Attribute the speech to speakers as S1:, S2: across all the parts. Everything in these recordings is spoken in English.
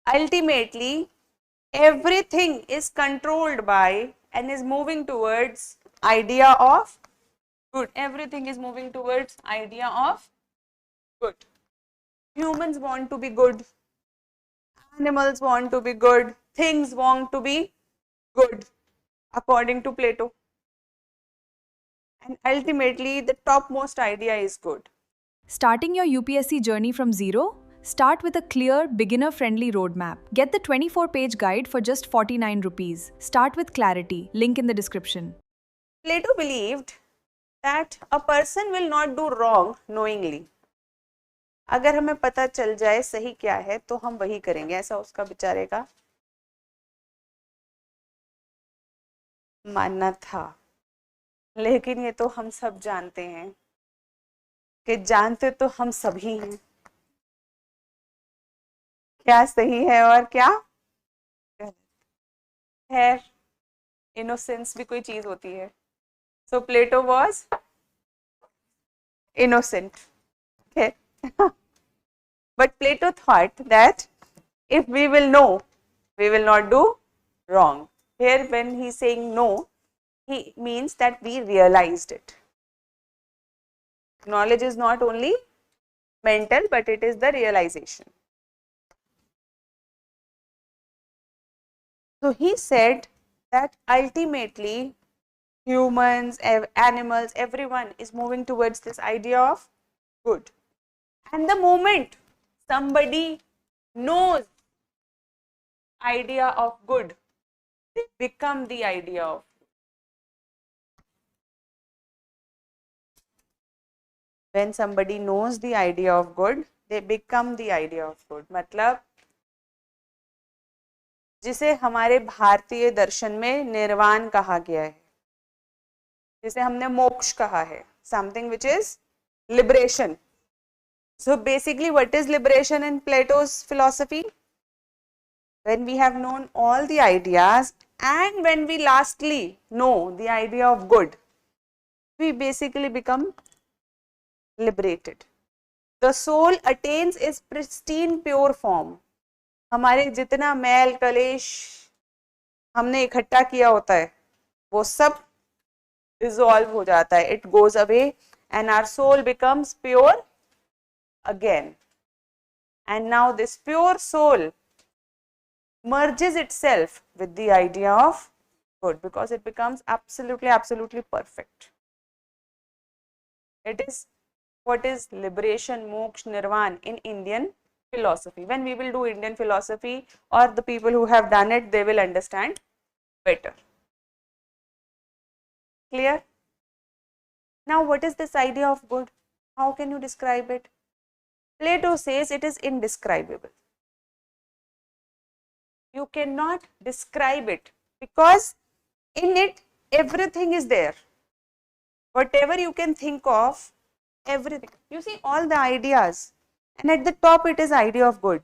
S1: Ultimately, everything is controlled by and is moving towards idea of good. Everything is moving towards idea of good. Humans want to be good. Animals want to be good. Things want to be good, according to Plato. And ultimately, the topmost idea is good.
S2: Starting your UPSC journey from zero? Start with a clear, beginner-friendly roadmap. Get the 24-page guide for just 49 rupees. Start with clarity. Link in the description.
S1: Plato believed that a person will not do wrong knowingly. अगर हमें पता चल जाए सही क्या है तो हम वही करेंगे, ऐसा उसका बेचारे का मानना था। लेकिन ये तो हम सब जानते हैं कि जानते तो हम सभी हैं क्या सही है और क्या गलत है। इनोसेंस भी कोई चीज होती है। So Plato was innocent, okay? But Plato thought that if we will know, we will not do wrong. Here, when he's saying no, he means that we realized it. Knowledge is not only mental, but it is the realization. So he said that ultimately humans, animals, everyone is moving towards this idea of good. And the moment somebody knows idea of good, they become the idea of good. When somebody knows the idea of good, they become the idea of good. मतलब जिसे हमारे भारतीय दर्शन में निर्वाण कहा गया है, जिसे हमने मोक्ष कहा है, something which is liberation. So basically what is liberation in Plato's philosophy? When we have known all the ideas and when we lastly know the idea of good, we basically become liberated. The soul attains its pristine pure form. हमारे जितना मैल कलेश हमने इकट्ठा किया होता है वो सब डिसॉल्व हो जाता है, it goes away and our soul becomes pure again. And now this pure soul merges itself with the idea of good because it becomes absolutely perfect. It is what is liberation, moksha, nirvana in Indian philosophy. When we will do Indian philosophy, or the people who have done it, they will understand better. Clear? Now what is this idea of good? How can you describe it? Plato says it is indescribable. You cannot describe it because in it everything is there. Whatever you can think of, everything. You see all the ideas, and at the top it is idea of good.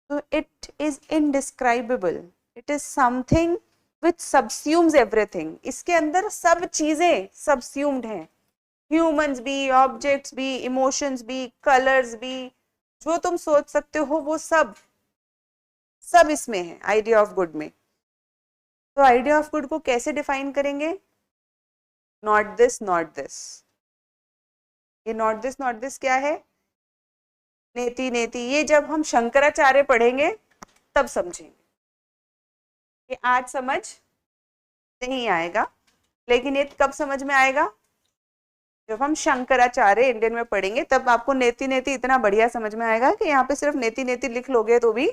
S1: So it is indescribable. It is something which subsumes everything. इसके अंदर सब चीजें subsumed हैं. Humans भी, objects भी, emotions भी, colors भी, जो तुम सोच सकते हो वो सब इसमें है आइडिया ऑफ गुड में। तो आइडिया ऑफ गुड को कैसे डिफाइन करेंगे? Not this not this. ये नॉट दिस क्या है? नेति नेति। ये जब हम शंकराचार्य पढ़ेंगे तब समझेंगे, ये आज समझ नहीं आएगा, लेकिन ये कब समझ में आएगा? जब हम शंकराचार्य इंडियन में पढ़ेंगे तब आपको नेति नेति इतना बढ़िया समझ में आएगा कि यहाँ पे सिर्फ नेति नेति लिख लोगे तो भी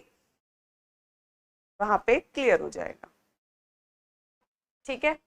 S1: वहां पे क्लियर हो जाएगा। ठीक है।